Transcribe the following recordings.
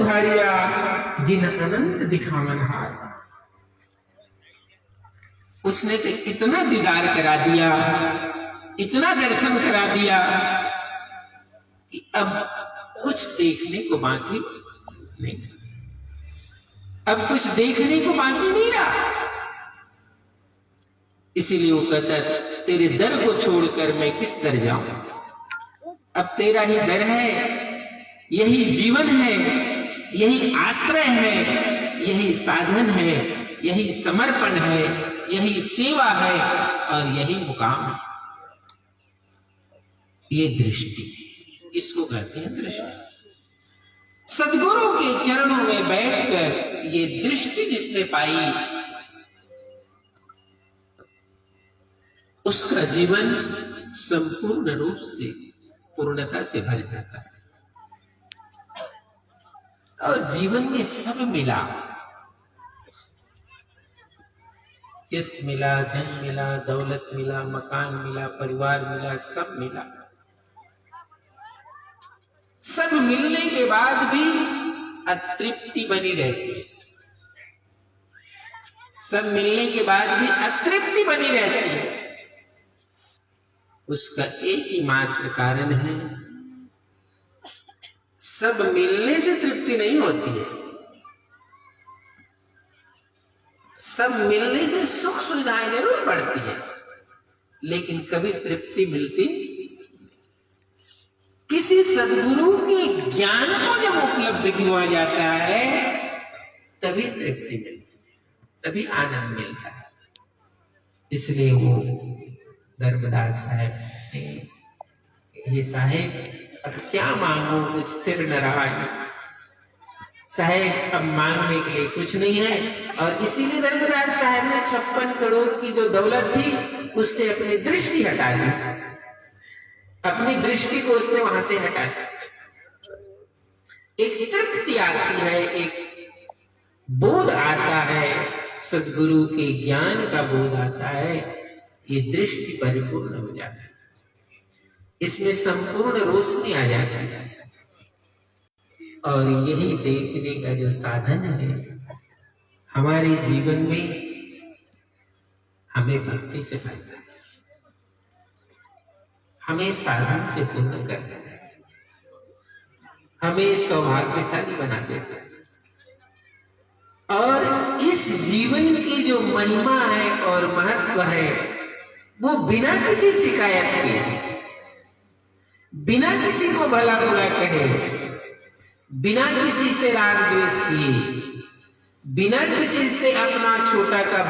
उधारिया जिन अनंत दिखावन हार। उसने तो इतना दीदार करा दिया, इतना दर्शन करा दिया कि अब कुछ देखने को बाकी नहीं, अब कुछ देखने को बाकी नहीं रहा। इसीलिए वो कहता तेरे दर को छोड़कर मैं किस दर जाऊं, अब तेरा ही दर है, यही जीवन है, यही आश्रय है, यही साधन है, यही समर्पण है, यही सेवा है और यही मुकाम है। ये दृष्टि, इसको कहते हैं दृष्टि। सद्गुरु के चरणों में बैठकर ये दृष्टि जिसने पाई, उसका जीवन संपूर्ण रूप से पूर्णता से भर जाता है और जीवन में सब मिला। यश मिला, धन मिला, दौलत मिला, मकान मिला, परिवार मिला, सब मिला। सब मिलने के बाद भी अतृप्ति बनी रहती है। सब मिलने के बाद भी अतृप्ति बनी रहती है। उसका एक ही मात्र कारण है, सब मिलने से तृप्ति नहीं होती है। सब मिलने से सुख सुविधाएं जरूर बढ़ती है, लेकिन कभी तृप्ति मिलती। किसी सद्गुरु के ज्ञान को जब उपलब्ध किया जाता है तभी तृप्ति मिलती है, तभी आनंद मिलता है। इसलिए वो धर्मदास साहब, ये साहेब अब क्या मांगो कुछ स्थिर न रहा है, साहेब अब मांगने के लिए कुछ नहीं है। और इसीलिए धर्मदास साहब ने 56 करोड़ की जो दौलत थी उससे अपनी दृष्टि हटा दी, अपनी दृष्टि को उसने वहां से हटा दिया। एक तृप्ति आती है, एक बोध आता है, सद्गुरु के ज्ञान का बोध आता है, ये दृष्टि परिपूर्ण हो जाती है, इसमें संपूर्ण रोशनी आ जाती है। और यही देखने का जो साधन है हमारे जीवन में, हमें भक्ति से भरता है, हमें साधन से पूर्ण करता है, हमें सौभाग्यशाली बना देता है। और इस जीवन की जो महिमा है और महत्व है वो बिना किसी शिकायत के, बिना किसी को भला बुरा कहे, बिना किसी से राग द्वेष किए, बिना किसी से अपना छोटा का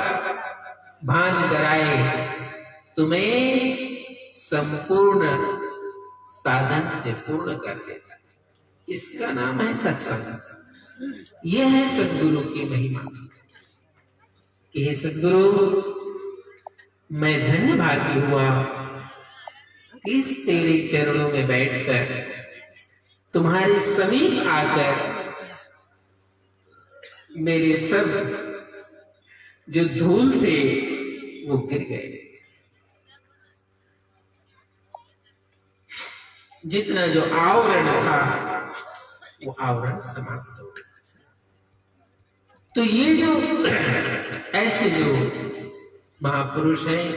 भान कराए, तुम्हें संपूर्ण साधन से पूर्ण कर देता है। इसका नाम है सत्संग। यह है सद्गुरु की महिमा कि हे सद्गुरु, मैं धन्य भागी हुआ इस तेरे चरणों में बैठकर, तुम्हारे समीप आकर मेरे सब जो धूल थे वो गिर गए, जितना जो आवरण था वो आवरण समाप्त हो गया। तो ये जो ऐसे जो महापुरुष हैं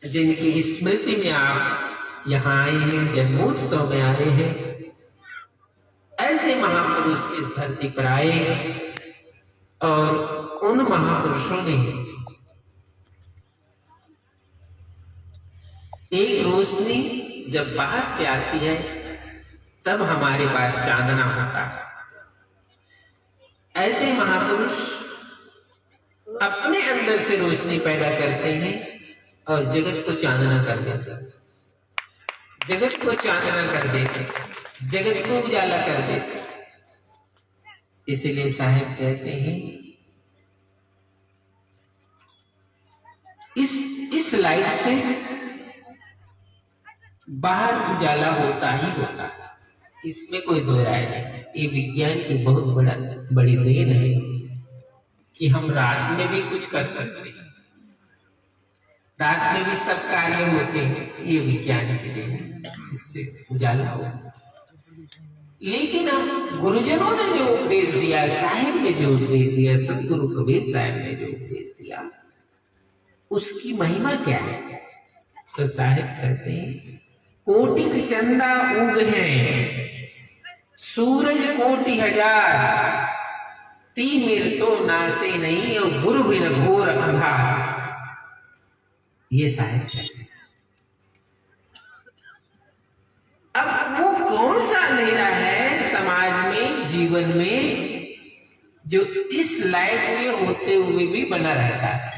जिनकी स्मृति में आप यहाँ आए हैं, जन्मोत्सव में आए हैं, ऐसे महापुरुष इस धरती पर आए और उन महापुरुषों ने एक रोशनी जब बाहर से आती है तब हमारे पास चांदना होता है। ऐसे महापुरुष अपने अंदर से रोशनी पैदा करते हैं और जगत को चांदना कर देते हैं, जगत को चांदना कर देते हैं, जगत को उजाला कर देते हैं। इसलिए साहब कहते हैं इस लाइट से बाहर उजाला होता ही होता है, इसमें कोई दो राय नहीं। ये विज्ञान की बहुत बड़ी देन है कि हम रात में भी कुछ कर सकते हैं, रात में भी सब कार्य होते हैं, ये विज्ञान की देन है, इससे उजाला हो। लेकिन हम गुरुजनों ने जो उपदेश दिया, साहिब ने जो उपदेश दिया, सतगुरु कबीर साहब ने जो उपदेश दिया, उसकी महिमा क्या है? तो साहिब कहते हैं, कोटिक चंदा उग हैं, सूरज कोटि हजार, तिमिर तो नासे नहीं और गुरु बिन घोर अंधार। ये साहिब कहते हैं। अब वो कौन सा अंधेरा है समाज में, जीवन में, जो इस लाइट में होते हुए भी बना रहता है?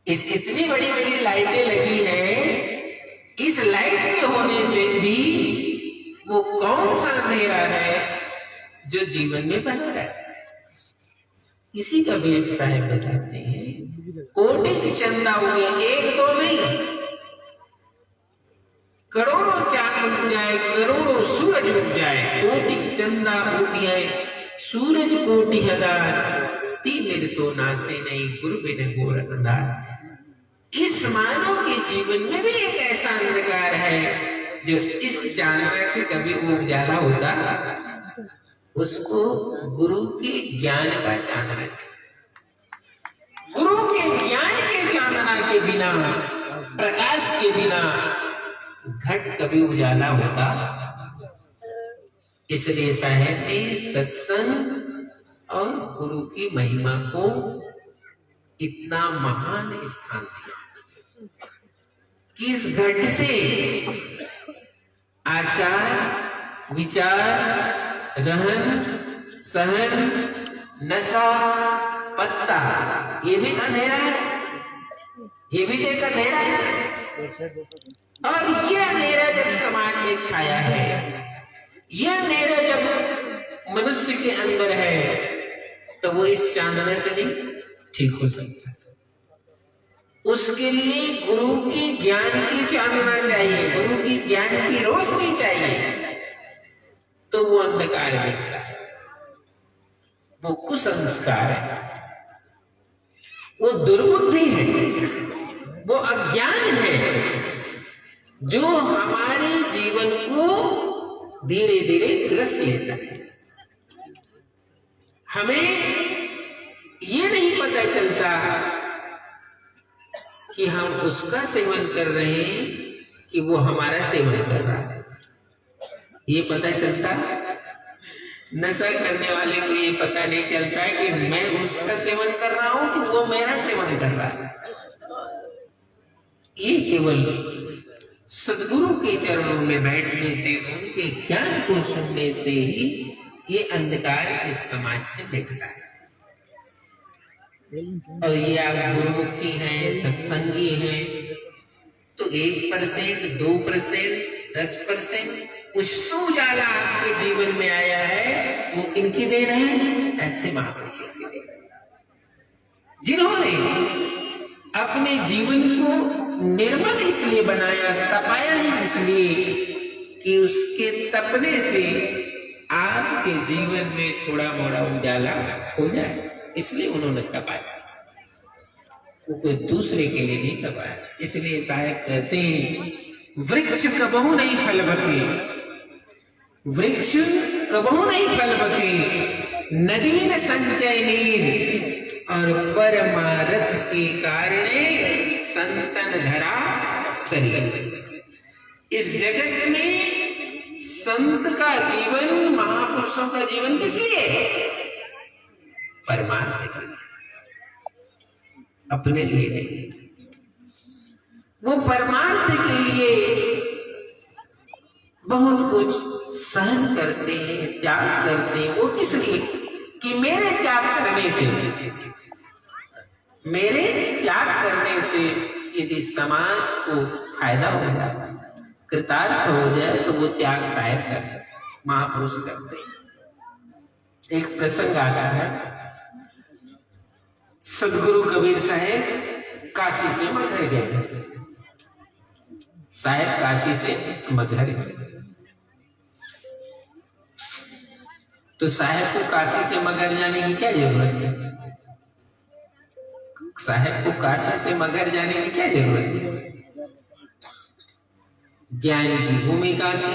इस इतनी बड़ी बड़ी लाइटें लगी है, इस लाइट के होने से भी वो कौन सा अंधेरा है जो जीवन में बना रहता है? इसी कबीर साहब बताते हैं, कोटि चंदा हुए, एक दो नहीं, करोड़ों चांद उग जाए, करोड़ों सूरज उग जाए, कोटि चंदा उग जाए, सूरज कोटि हजार, तिमिर तो नासे नहीं, गुरु बिन घोर अंधार। इस मानव के जीवन में भी एक ऐसा अंधकार है जो इस चांदना से कभी उजाला होता, उसको गुरु के ज्ञान का चांदना चाहिए। गुरु के ज्ञान के चांदना के बिना, प्रकाश के बिना घट कभी उजाला होता। इसलिए साहब ने सत्संग और गुरु की महिमा को इतना महान स्थान दिया कि इस घट से आचार, विचार, रहन सहन, नशा, पत्ता, ये भी अंधेरा है, ये भी एक अंधेरा है। और ये अंधेरा जब समाज में छाया है, ये अंधेरा जब मनुष्य के अंदर है, तो वो इस चांदने से नहीं ठीक हो सकता। उसके लिए गुरु की ज्ञान की चांदना चाहिए, गुरु की ज्ञान की रोशनी चाहिए, तो वो अंधकार मिटता है। वो कुसंस्कार है, वो दुर्बुद्धि है, वो अज्ञान है जो हमारे जीवन को धीरे धीरे ग्रस लेता है। हमें ये नहीं पता चलता कि हम उसका सेवन कर रहे हैं कि वो हमारा सेवन कर रहा है। ये पता चलता, नशा करने वाले को ये पता नहीं चलता है कि मैं उसका सेवन कर रहा हूं कि वो मेरा सेवन कर रहा है। ये केवल सदगुरु के चरणों में बैठने से, उनके ज्ञान को सुनने से ही ये अंधकार इस समाज से मिटता है। और ये आप गुरुमुखी हैं, सत्संगी हैं, तो 1%, 2%, 10% कुछ तो उजाला आपके जीवन में आया है, वो किनकी देन है? ऐसे महापुरुषों की देन है, जिन्होंने अपने जीवन को निर्मल इसलिए बनाया, तपाया है इसलिए कि उसके तपने से आपके जीवन में थोड़ा मोड़ा उजाला हो जाए, इसलिए उन्होंने तपाया, वो कोई दूसरे के लिए नहीं तपाया। इसलिए साहब कहते हैं, वृक्ष कबहू नहीं फल बके, वृक्ष कबहू नहीं फल बके, नदी न संचय नीर, और परमारथ के कारणे संतन धरा शरीर। इस जगत में संत का जीवन, महापुरुषों का जीवन किस लिए है? परमार्थ के लिए, अपने लिए नहीं। वो परमार्थ के लिए बहुत कुछ सहन करते हैं, त्याग करते हैं। वो किस लिए? कि मेरे त्याग करने से, मेरे त्याग करने से यदि समाज को फायदा हो जाए, कृतार्थ हो जाए, तो वो त्याग साहब करते, महापुरुष करते हैं। एक प्रसंग आता है, सदगुरु कबीर साहब काशी से मगहर गए। साहब काशी से मगहर गए, तो साहब को काशी से मगहर जाने की क्या जरूरत है? साहब को काशी से मगहर जाने की क्या जरूरत है? ज्ञान की भूमि काशी,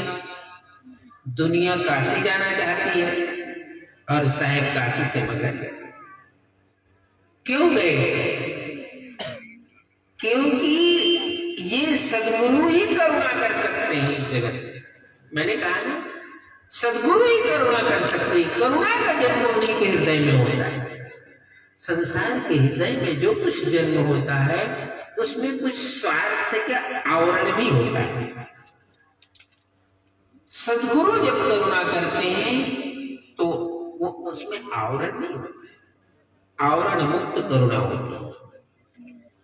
दुनिया काशी जाना चाहती है और साहेब काशी से मगध गए। क्यों गए? क्योंकि ये सद्गुरु ही करुणा कर सकते हैं इस जगत में। मैंने कहा ना, सद्गुरु ही करुणा कर सकते हैं। करुणा का जन्म उन्हीं के हृदय में होता है। संसार के हृदय में जो कुछ जन्म होता है उसमें कुछ स्वार्थ का आवरण भी होता है। सद्गुरु जब करुणा करते हैं तो वो उसमें आवरण नहीं होता है, आवरण मुक्त करुणा होती है।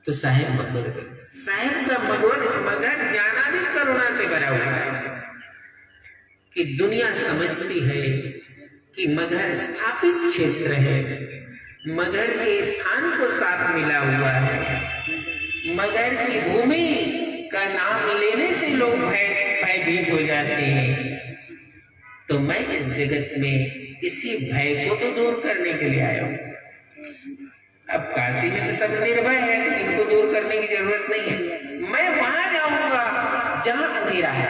तो साहेब मगध गए। साहेब का मगध जाना भी करुणा से भरा हुआ है कि दुनिया समझती है कि मगध स्थापित क्षेत्र है, मगध के स्थान को साथ मिला हुआ है। मगध की भूमि का नाम लेने से लोग भयभीत हो जाते हैं। तो मैं इस जगत में इसी भय को तो दूर करने के लिए आया हूं। अब काशी में तो सब निर्भय है, इनको दूर करने की जरूरत नहीं है। मैं वहां जाऊंगा जहां अंधेरा है,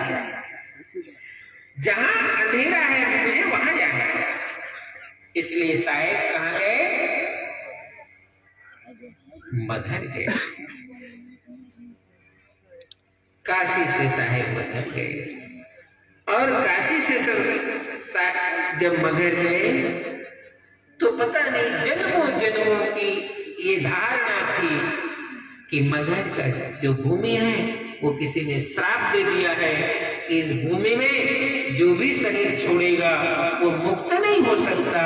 जहां अंधेरा है मुझे वहां जाना है। इसलिए साहेब कहां गए? मगध गए। काशी से साहेब मगध गए और काशी से जब मगध गए तो पता नहीं जन्मों जन्मों की ये धारणा थी कि मगध का जो भूमि है वो किसी ने श्राप दे दिया है कि इस भूमि में जो भी शरीर छोड़ेगा वो मुक्त नहीं हो सकता।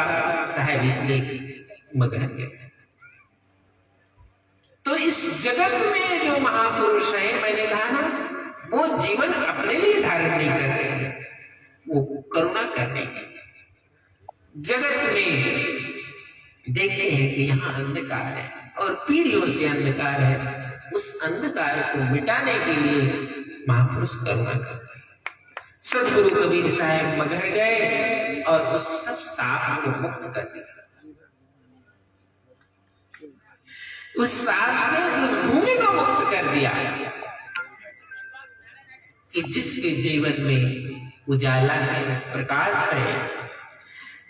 साहेब इसलिए मगध गए। तो इस जगत में जो महापुरुष है, मैंने कहा ना, वो जीवन अपने लिए धारण नहीं कर रहे हैं, वो करुणा करने के। जगत में देखते हैं कि यहाँ अंधकार है और पीढ़ियों से अंधकार है, उस अंधकार को मिटाने के लिए महापुरुष करुणा करते हैं। सदगुरु कबीर साहब मगध गए और उस सब साप को मुक्त कर दिया। उस साप से उस भूमि को मुक्त कर दिया कि जिसके जीवन में उजाला है, प्रकाश है,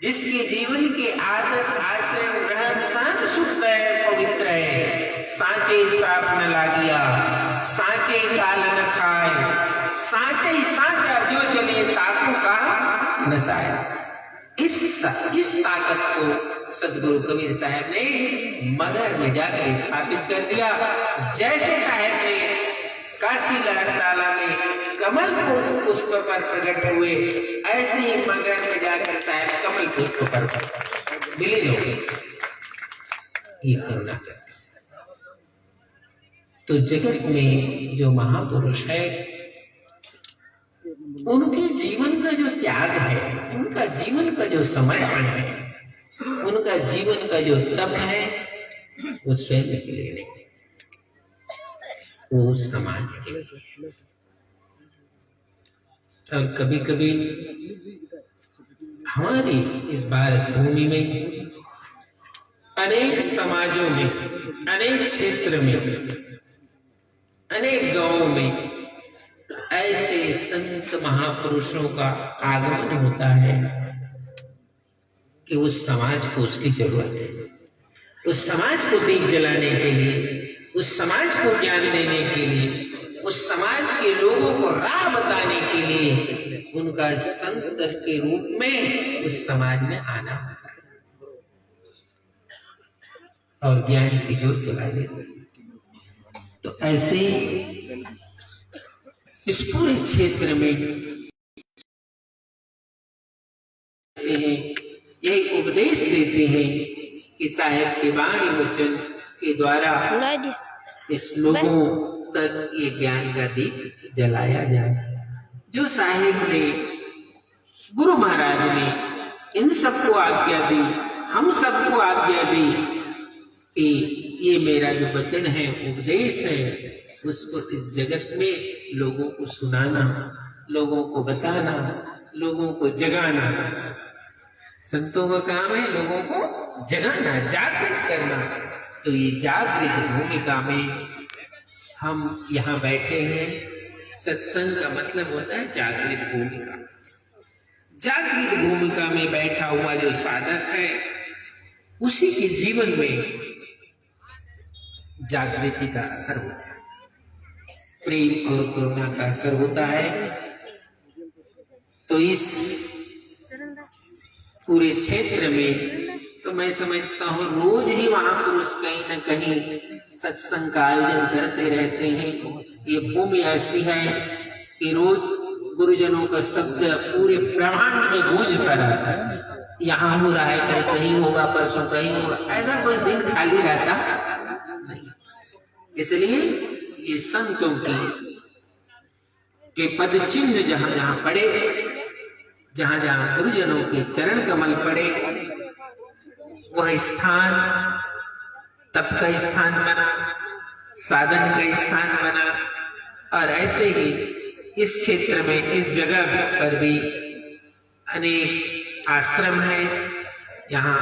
जिसके जीवन के आदत आचरण रहन सहन शुद्ध है, पवित्र है, सांचे साप न लागिया, सांचे काल न खाए, सांचे ही सांचा जो चले ताकू का नसाया। इस ताकत को सदगुरु कबीर साहब ने मगध में जाकर स्थापित कर दिया। जैसे साहब ने काशी लहरताला में कमल पुष्प पर प्रकट हुए, ऐसे ही मगध में जाकर साहब कमल पुष्प पर विलीन हो गए। ये करुणा करते। तो जगत में जो महापुरुष है उनके जीवन का जो त्याग है, उनका जीवन का जो समर्पण है, उनका जीवन का जो तप है, वो स्वयं के लिए नहीं, वो समाज के लिए। और कभी कभी हमारी इस भारत भूमि में अनेक समाजों में, अनेक क्षेत्र में, अनेक गांवों में ऐसे संत महापुरुषों का आगमन होता है कि उस समाज को उसकी जरूरत है। उस समाज को दीप जलाने के लिए, उस समाज को ज्ञान देने के लिए, उस समाज के लोगों को राह बताने के लिए उनका संत के रूप में उस समाज में आना होता है और ज्ञान की ज्योत जला देते। तो ऐसे इस पूरे क्षेत्र में यही उपदेश देते हैं कि साहेब के वाणी वचन के द्वारा इस लोगों तक ये ज्ञान का दीप जलाया जाए। जो साहेब ने, गुरु महाराज ने इन सबको आज्ञा दी, हम सबको आज्ञा दी कि ये मेरा जो वचन है, उपदेश है, उसको इस जगत में लोगों को सुनाना, लोगों को बताना, लोगों को जगाना। संतों का काम है लोगों को जगाना, जागृत करना। तो ये जागृत भूमिका में हम यहाँ बैठे हैं। सत्संग का मतलब होता है जागृत भूमिका। जागृत भूमिका में बैठा हुआ जो साधक है, उसी के जीवन में जागृति का असर होता है, प्रेम और करुणा का असर होता है। तो इस पूरे क्षेत्र में तो मैं समझता हूँ रोज ही महापुरुष कहीं न कहीं सत्संग का आयोजन करते रहते हैं। ये भूमि ऐसी है कि रोज गुरुजनों का शब्द पूरे ब्रह्मांड में गूंजता रहता है। यहाँ हो रहा है, कल कहीं होगा, परसों कहीं होगा, ऐसा कोई दिन खाली रहता नहीं। इसलिए ये संतों के पद चिन्ह जहां जहां पड़े, जहां जहां गुरुजनों के चरण कमल पड़े, वह स्थान तप का स्थान बना, साधन का स्थान बना। और ऐसे ही इस क्षेत्र में, इस जगह पर भी अनेक आश्रम है। यहाँ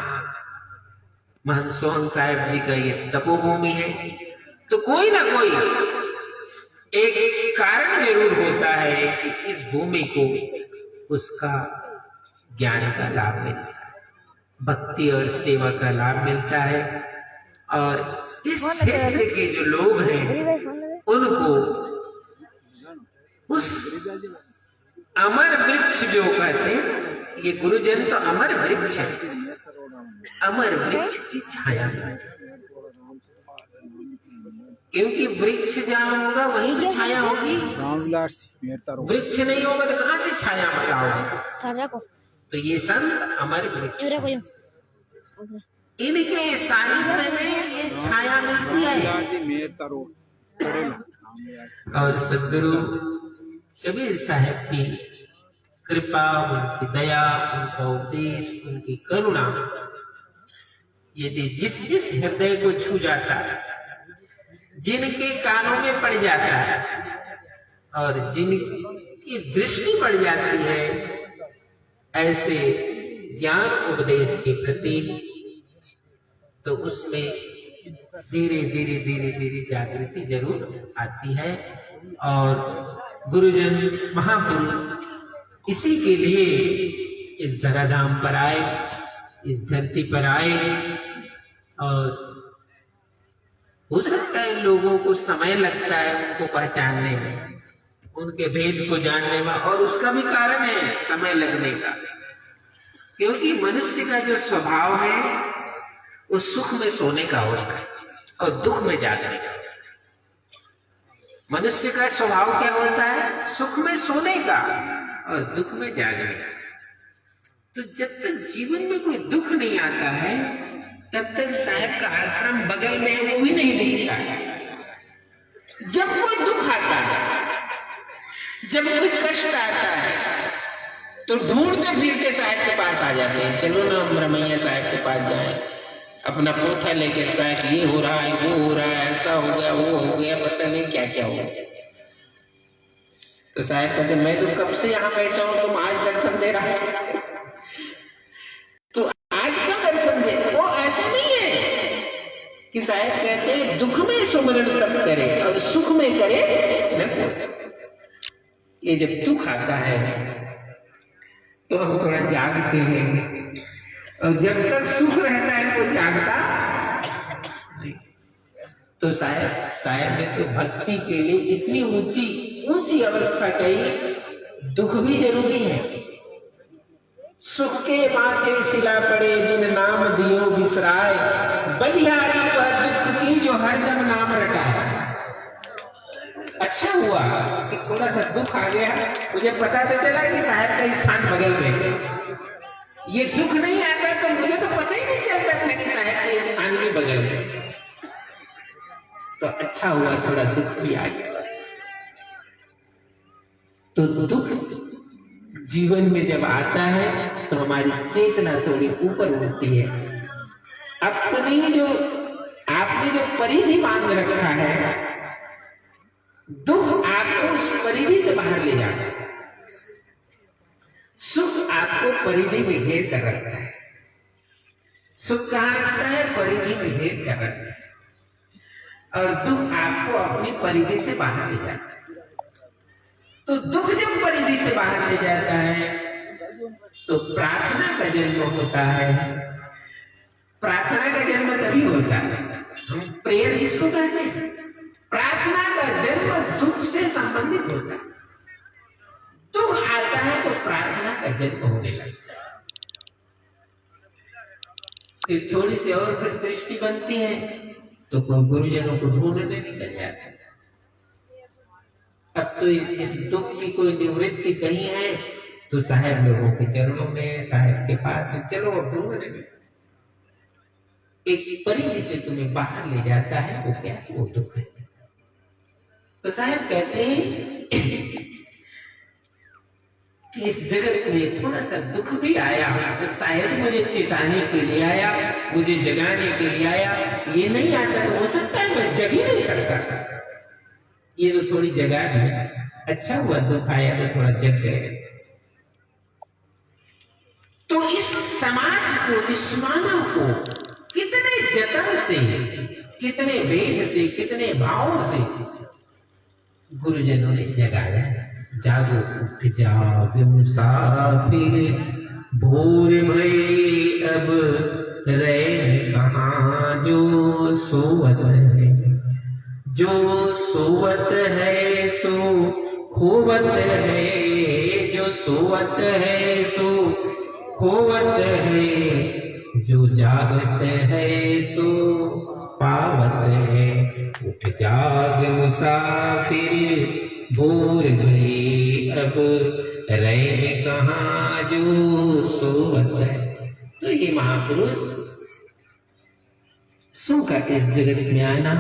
महंत सोहन साहेब जी का ये तपोभूमि है। तो कोई ना कोई एक कारण जरूर होता है कि इस भूमि को उसका ज्ञान का लाभ मिलता है, भक्ति और सेवा का लाभ मिलता है। और इस क्षेत्र के जो लोग हैं उनको उस अमर वृक्ष जो कहते, ये गुरुजन तो अमर वृक्ष है, अमर वृक्ष की छाया में, क्योंकि वृक्ष जहां होगा वहीं की छाया होगी। वृक्ष नहीं होगा तो कहां से छाया मिलाओगे? तो ये संत अमर वृक्ष, इनके सानिध्य में ये छाया मिलती है। और सदगुरु कबीर साहब की कृपा, उनकी दया, उनका उपदेश, उनकी करुणा यदि जिस जिस हृदय को छू जाता है, जिनके कानों में पड़ जाता है और जिनकी दृष्टि पड़ जाती है ऐसे ज्ञान उपदेश के प्रति, तो उसमें धीरे धीरे धीरे धीरे जागृति जरूर आती है। और गुरुजन महापुरुष इसी के लिए इस धराधाम पर आए, इस धरती पर आए। और हो सकता है लोगों को समय लगता है उनको पहचानने में, उनके भेद को जानने में, और उसका भी कारण है समय लगने का, क्योंकि मनुष्य का जो स्वभाव है वो सुख में सोने का होता है और दुख में जागने का। मनुष्य का स्वभाव क्या होता है? सुख में सोने का और दुख में जागने का। तो जब तक जीवन में कोई दुख नहीं आता है तब तक साहब का आश्रम बगल में है वो भी नहीं दिखता है। जब कोई दुख आता है, जब कोई कष्ट आता है, तो ढूंढते फिरते साहब के पास आ जाते हैं। चलो ना हम रमैया साहब के पास जाएं, अपना पोथा लेकर साहब ये हो रहा है, वो हो रहा है, ऐसा हो गया, वो हो गया, पता नहीं क्या क्या हो गया। तो साहब कहते मैं तो कब से यहाँ बैठा हूं, तुम आज दर्शन दे रहा है, तो आज क्यों दर्शन दे? वो ऐसा नहीं है कि साहब कहते हैं दुख में सुमरण सब करे और सुख में करे न। ये जब दुख आता है तो हम थोड़ा जागते हैं, और जब तक सुख रहता है वो जागता नहीं। तो साहब ने तो भक्ति के लिए इतनी ऊंची अवस्था कही, दुख भी जरूरी है। सुख के माथे सिला पड़े जिन नाम दियो बिसराय, बलिहारी वह दुख की जो हरदम नाम रटाए। अच्छा हुआ कि थोड़ा सा दुख आ गया, मुझे पता तो चला कि साहब का स्थान बगल में। ये दुख नहीं आता तो मुझे तो पता ही नहीं चलता था कि साहब का स्थान भी बगल में। तो अच्छा हुआ थोड़ा दुख भी आ गया। तो दुख जीवन में जब आता है तो हमारी चेतना थोड़ी ऊपर उठती है। आपने जो परिधि मान रखा है, दुख आपको उस परिधि से बाहर ले जाता है, सुख आपको परिधि में घेर कर रखता है। सुख कहाँ रखता है? परिधि में घेर कर रखता है, और दुख आपको अपनी परिधि से बाहर ले जाता है। तो दुख जब परिधि से बाहर ले जाता है तो प्रार्थना का जन्म होता है। प्रार्थना का जन्म तभी होता है, हम प्रेयर इसको कहते हैं। प्रार्थना का जन्म दुख से संबंधित होता है। दुख आता है तो प्रार्थना का जन्म होने लगता है। फिर थोड़ी सी और फिर दृष्टि बनती है तो कोई गुरुजनों को ढूंढने निकल जाता है। अब तो इस दुख की कोई निवृत्ति कहीं है तो साहब लोगों के चरणों में, साहब के पास चलो और ढूंढने में। एक परिधि से तुम्हें बाहर ले जाता है, वो क्या? वो दुख है। तो साहब कहते हैं कि इस जगत में थोड़ा सा दुख भी आया तो शायद मुझे चेताने के लिए आया, मुझे जगाने के लिए आया। ये नहीं आता तो हो सकता है मैं जग ही नहीं सकता, ये तो थोड़ी जगा दिया, अच्छा हुआ दुख आया तो थोड़ा जग गए। तो इस समाज को, इस मानव को कितने जतन से, कितने वेद से, कितने भावों से गुरुजनों ने जगाया। जागो उठ जाग मुसाफिर, भोर भई अब रहे कहाँ, जो सोवत है, जो सोवत है सो खोवत है, जो सोवत है सो खोवत है, जो जागत है सो पावत है। उठ जाग मुसाफिर, भोर भई अब रहे कहाँ, जो सोवत है। तो ये महापुरुष सो का इस जगत में आना,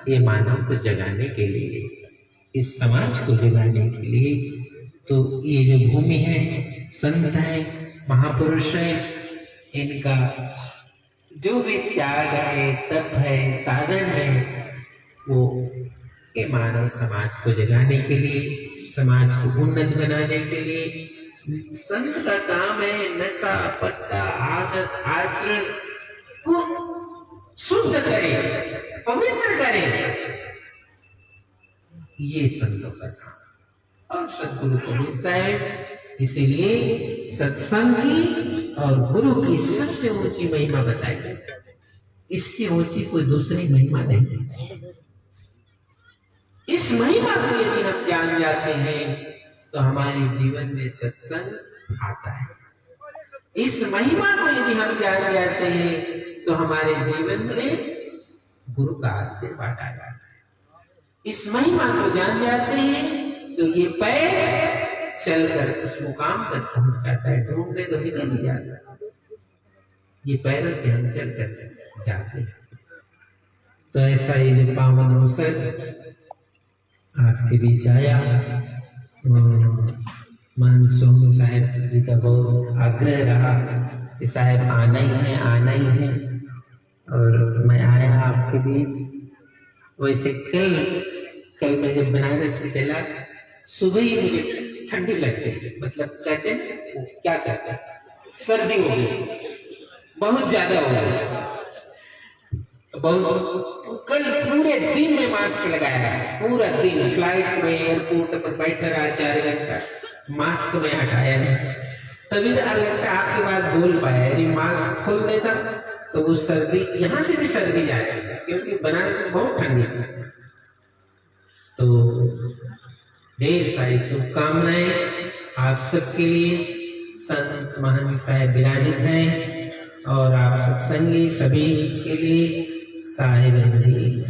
ये मानव को जगाने के लिए, इस समाज को जगाने के लिए। तो ये जो भूमि है, संत है, महापुरुष है, इनका जो भी त्याग है, तप है, साधन है, वो ये मानव समाज को जगाने के लिए, समाज को उन्नत बनाने के लिए। संत का काम है नशा पत्ता आदत आचरण को शुद्ध करे, पवित्र करे, ये संतों का काम। और सदगुरु कबीर साहब इसीलिए सत्संग की और गुरु की सबसे ऊंची महिमा बताई, इससे ऊंची कोई दूसरी महिमा नहीं। इस महिमा को यदि हम जान जाते हैं तो हमारे जीवन में सत्संग आता है। इस महिमा को यदि हम जान जाते हैं तो हमारे जीवन में गुरु का आशीर्वाद आ जाता है। इस महिमा को जान जाते हैं तो ये पैर चलकर उस मुकाम तक पहुंच जाता है। ढूंढने तो निकल ही जाता है, ये पैरों से हम चलकर जाते हैं। तो ऐसा ही जो पावन अवसर आपके बीच आया, मान सोम साहब जी का बहुत आग्रह रहा कि साहब आना ही है, आना ही है, और मैं आया आपके बीच। वैसे कल मैं जब बनारस से चला, सुबह ही मुझे ठंडी लग गई, मतलब कहते हैं क्या कहते हैं, सर्दी हो गई, बहुत ज्यादा हो गई। बहुत कल पूरे दिन में मास्क लगाया, पूरा दिन फ्लाइट में एयरपोर्ट पर बैठा रहा 4 घंटा, मास्क में हटाया नहीं। तभी लगता है आपकी बात बोल पाया। यदि मास्क खोल देता तो वो सर्दी, यहाँ से भी सर्दी जाती है, क्योंकि बनारस में बहुत ठंडी थी। तो ढेर सारी शुभकामनाएं आप सबके लिए। संत महान साहेब विराजित हैं और आप सत्संगी सभी के लिए साहेबंदी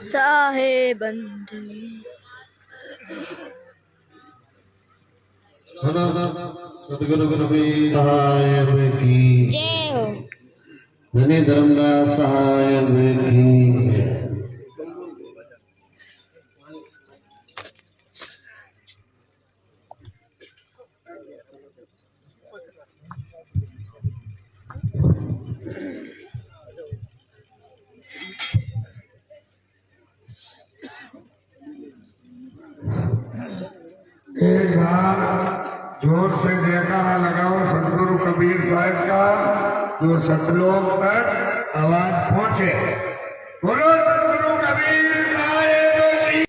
साहेबंदी। सतगुरु कबीर साहेब की जय हो। धनी धर्मदास साहेब की जय। एक बार जोर से जयकारा लगाओ सतगुरु कबीर साहब का, जो सतलोक तक आवाज पहुंचे। बोलो